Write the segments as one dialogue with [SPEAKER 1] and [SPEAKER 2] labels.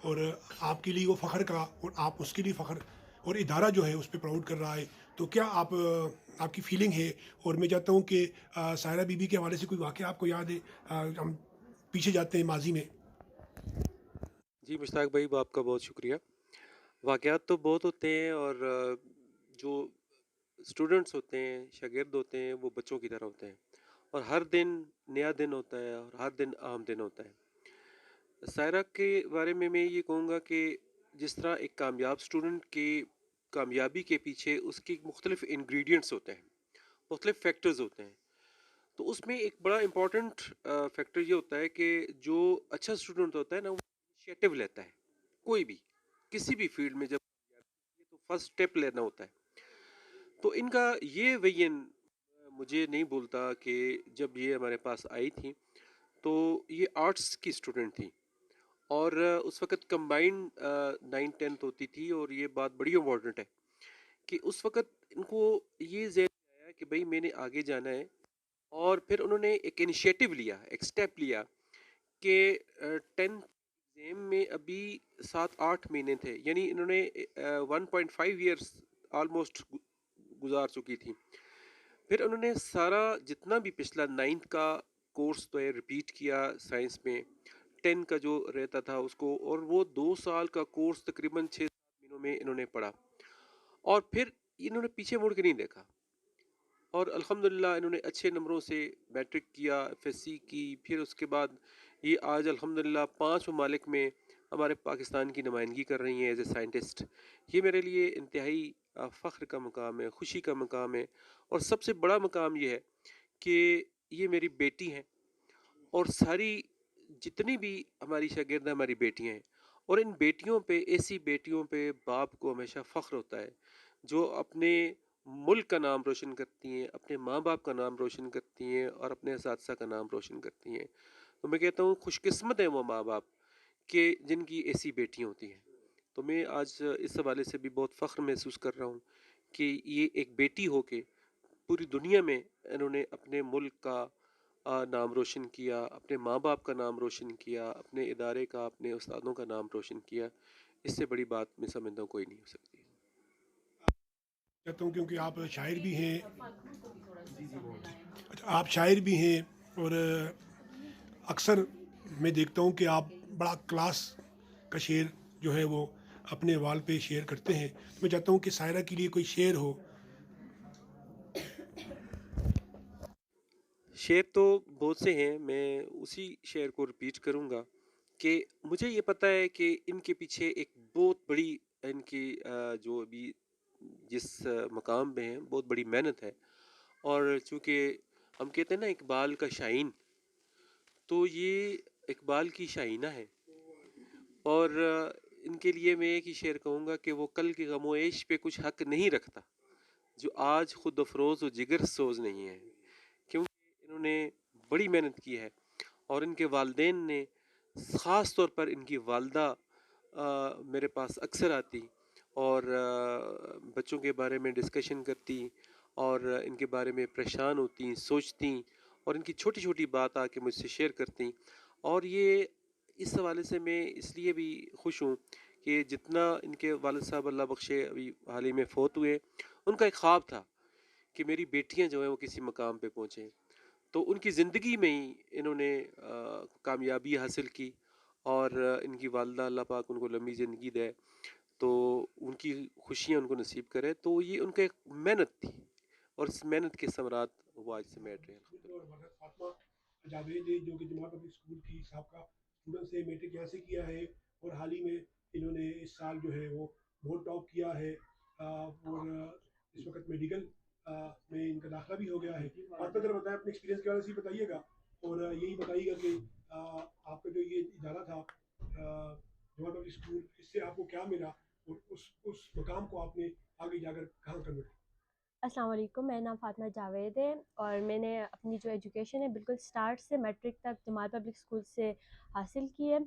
[SPEAKER 1] اور آپ کے لیے وہ فخر کا اور آپ اس کے لیے فخر اور ادارہ جو ہے اس پہ پراؤڈ کر رہا ہے. تو کیا آپ کی فیلنگ ہے؟ اور میں چاہتا ہوں کہ سائرہ بی بی کے حوالے سے کوئی واقعہ آپ کو یاد ہے؟ ہم پیچھے جاتے ہیں ماضی میں.
[SPEAKER 2] جی مشتاق بھائی، آپ کا بہت شکریہ. واقعات تو بہت ہوتے ہیں، اور جو اسٹوڈنٹس ہوتے ہیں، شاگرد ہوتے ہیں، وہ بچوں کی طرح ہوتے ہیں، اور ہر دن نیا دن ہوتا ہے اور ہر دن عام دن ہوتا ہے. سائرہ کے بارے میں یہ کہوں گا کہ جس طرح ایک کامیاب اسٹوڈنٹ کی کامیابی کے پیچھے اس کی مختلف انگریڈینٹس ہوتے ہیں، مختلف فیکٹرز ہوتے ہیں. تو اس میں ایک بڑا امپورٹنٹ فیکٹر یہ ہوتا ہے کہ جو اچھا اسٹوڈنٹ ہوتا ہے نا، وہ انیشیٹو لیتا ہے. کوئی بھی کسی بھی فیلڈ میں جب یہ تو فرسٹ اسٹیپ لینا ہوتا ہے. تو ان کا یہ وین مجھے نہیں بولتا کہ جب یہ ہمارے پاس آئی تھی تو یہ آرٹس کی اسٹوڈنٹ تھی، اور اس وقت کمبائنڈ 9th 10th ہوتی تھی. اور یہ بات بڑی امپورٹنٹ ہے کہ اس وقت ان کو یہ ذہن میں آیا کہ بھائی میں نے آگے جانا ہے. اور پھر انہوں نے ایک انیشیٹو لیا، ایک اسٹیپ لیا کہ 10th ایگزام میں ابھی 7-8 مہینے تھے، یعنی انہوں نے 1.5 ایئرس آلموسٹ گزار چکی تھی. پھر انہوں نے سارا جتنا بھی پچھلا 9th کا کورس تو ہے ریپیٹ کیا سائنس میں، 10 کا جو رہتا تھا اس کو، اور وہ 2 سال کا کورس تقریباً 6-7 مہینوں میں انہوں نے پڑھا. اور پھر انہوں نے پیچھے مڑ کے نہیں دیکھا، اور الحمدللہ انہوں نے اچھے نمبروں سے میٹرک کیا، ایف ایس سی کی. پھر اس کے بعد یہ آج الحمدللہ 5 ممالک میں ہمارے پاکستان کی نمائندگی کر رہی ہیں ایز اے سائنٹسٹ. یہ میرے لیے انتہائی فخر کا مقام ہے، خوشی کا مقام ہے. اور سب سے بڑا مقام یہ ہے کہ یہ میری بیٹی ہیں، اور ساری جتنی بھی ہماری شاگرد ہماری بیٹیاں ہیں. اور ان بیٹیوں پہ، ایسی بیٹیوں پہ باپ کو ہمیشہ فخر ہوتا ہے جو اپنے ملک کا نام روشن کرتی ہیں، اپنے ماں باپ کا نام روشن کرتی ہیں، اور اپنے اساتذہ کا نام روشن کرتی ہیں. تو میں کہتا ہوں خوش قسمت ہیں وہ ماں باپ کہ جن کی ایسی بیٹیاں ہوتی ہیں. تو میں آج اس حوالے سے بھی بہت فخر محسوس کر رہا ہوں کہ یہ ایک بیٹی ہو کے پوری دنیا میں انہوں نے اپنے ملک کا نام روشن کیا، اپنے ماں باپ کا نام روشن کیا، اپنے ادارے کا، اپنے استادوں کا نام روشن کیا. اس سے بڑی بات میں سمجھتا ہوں کوئی نہیں ہو سکتی.
[SPEAKER 1] چاہتا ہوں کیونکہ آپ شاعر بھی ہیں. اچھا، آپ شاعر بھی ہیں، اور اکثر میں دیکھتا ہوں کہ آپ بڑا کلاس کا شعر جو ہے وہ اپنے وال پہ شیئر کرتے ہیں. میں چاہتا ہوں کہ سائرہ کے لیے کوئی شعر ہو.
[SPEAKER 2] شعر تو بہت سے ہیں، میں اسی شعر کو ریپیٹ کروں گا کہ مجھے یہ پتہ ہے کہ ان کے پیچھے ایک بہت بڑی ان کی جو ابھی جس مقام پہ ہیں بہت بڑی محنت ہے. اور چونکہ ہم کہتے ہیں نا اقبال کا شاہین، تو یہ اقبال کی شاہینہ ہے. اور ان کے لیے میں ایک ہی شعر کہوں گا کہ وہ کل کے غم و عیش پہ کچھ حق نہیں رکھتا، جو آج خود افروز و جگر سوز نہیں ہے. کیونکہ انہوں نے بڑی محنت کی ہے، اور ان کے والدین نے، خاص طور پر ان کی والدہ میرے پاس اکثر آتی اور بچوں کے بارے میں ڈسکشن کرتی، اور ان کے بارے میں پریشان ہوتی، سوچتی، اور ان کی چھوٹی چھوٹی بات آ کے مجھ سے شیئر کرتی. اور یہ اس حوالے سے میں اس لیے بھی خوش ہوں کہ جتنا ان کے والد صاحب اللہ بخشے ابھی حال ہی میں فوت ہوئے، ان کا ایک خواب تھا کہ میری بیٹیاں جو ہیں وہ کسی مقام پہ پہنچیں. تو ان کی زندگی میں ہی انہوں نے کامیابی حاصل کی، اور ان کی والدہ اللہ پاک ان کو لمبی زندگی دے، تو ان کی خوشیاں ان کو نصیب کرے. تو یہ ان کا ایک محنت تھی، اور اس محنت کے ثمرات وہ آج سے میٹ رہے ہیں
[SPEAKER 1] اور
[SPEAKER 2] الحمدللہ.
[SPEAKER 1] حضرت فاطمہ جاوید ہے جو کہ جماعت پبلک اسکول کی سابقہ اسٹوڈنٹ سے میٹرک یہاں سے کیا ہے، اور حال ہی میں انہوں نے اس سال جو ہے وہ بہت ٹاپ کیا ہے. اور اس وقت میڈیکل میں ان کا داخلہ بھی ہو گیا ہے. آپ ذرا بتائیں اپنے ایکسپیرینس کے بارے سے بتائیے گا، اور یہی بتائیے گا کہ آپ کا جو یہ ادارہ تھا جماعت پبلک اسکول، اس سے آپ کو کیا ملا، اور اس مقام کو آپ نے آگے جا کر کہاں کنورٹ.
[SPEAKER 3] السلام علیکم، میرا نام فاطمہ جاوید ہے، اور میں نے اپنی جو ایجوکیشن ہے بالکل سٹارٹ سے میٹرک تک جماعت پبلک اسکول سے حاصل کی ہے.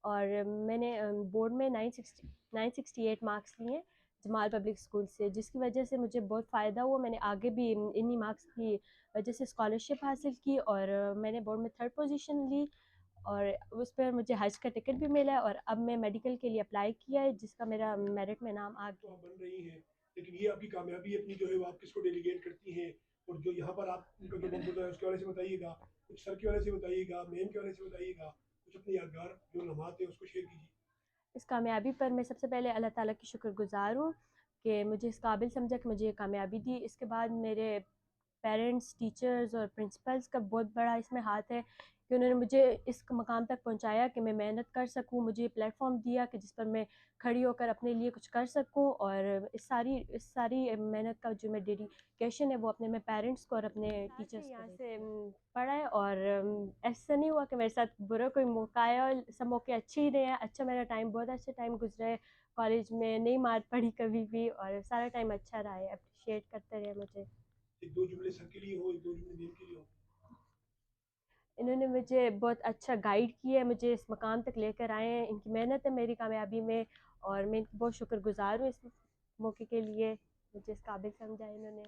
[SPEAKER 3] اور میں نے بورڈ میں 968 مارکس لیے ہیں جماعت پبلک اسکول سے، جس کی وجہ سے مجھے بہت فائدہ ہوا. میں نے آگے بھی انہی مارکس کی وجہ سے اسکالرشپ حاصل کی، اور میں نے بورڈ میں 3rd پوزیشن لی. اور اس پر مجھے حج کا ٹکٹ بھی ملا ہے اور اب میں میڈیکل کے لیے اپلائی کیا ہے جس کا میرا میرٹ میں نام آ
[SPEAKER 1] تو
[SPEAKER 3] گیا
[SPEAKER 1] آپ
[SPEAKER 3] ہے۔
[SPEAKER 1] بن رہی ہیں، لیکن یہ آپ کی کامیابی اپنی جو ہے وہ آپ کس کو ڈیلیگیٹ کرتی ہیں، اور جو یہاں پر آپ ان کا جو منفرد ہے اس کے حوالے سے بتائیے گا، کچھ سر کے حوالے سے بتائیے گا، میم کے حوالے سے بتائیے گا، کچھ اپنے یادگار جو لمحات ہیں اس کو شیئر کیجیے۔
[SPEAKER 3] اس کامیابی پر میں سب سے پہلے اللہ تعالیٰ کی شکر گزار ہوں کہ مجھے اس قابل سمجھا کہ مجھے یہ کامیابی دی۔ اس کے بعد میرے پیرنٹس، ٹیچرز اور پرنسپلس کا بہت بڑا اس میں ہاتھ ہے کہ انہوں نے مجھے اس مقام تک پہنچایا کہ میں محنت کر سکوں، مجھے یہ پلیٹ فارم دیا کہ جس پر میں کھڑی ہو کر اپنے لیے کچھ کر سکوں، اور اس ساری محنت کا جو میں ڈیڈیکیشن ہے وہ اپنے میں پیرنٹس کو اور اپنے ٹیچرس کو دیتی ہوں۔ پڑھا ہے اور ایسا نہیں ہوا کہ میرے ساتھ برا کوئی موقع آیا، سب موقع اچھے ہی رہے ہیں، اچھا میرا ٹائم بہت اچھا ٹائم گزرا ہے کالج میں، نہیں مار پڑی کبھی بھی اور سارا ٹائم اچھا رہا ہے، اپریشیٹ کرتے رہے مجھے۔
[SPEAKER 1] ایک دو جملے سر کے لیے ہو، ایک دو جملے میم کے لیے ہو۔
[SPEAKER 3] انہوں نے مجھے بہت اچھا گائیڈ کیا ہے، مجھے اس مقام تک لے کر آئے ہیں، ان کی محنت ہے میری کامیابی میں اور میں ان کی بہت شکر گزار ہوں اس موقع کے لیے، مجھے اس قابل سمجھا انہوں نے۔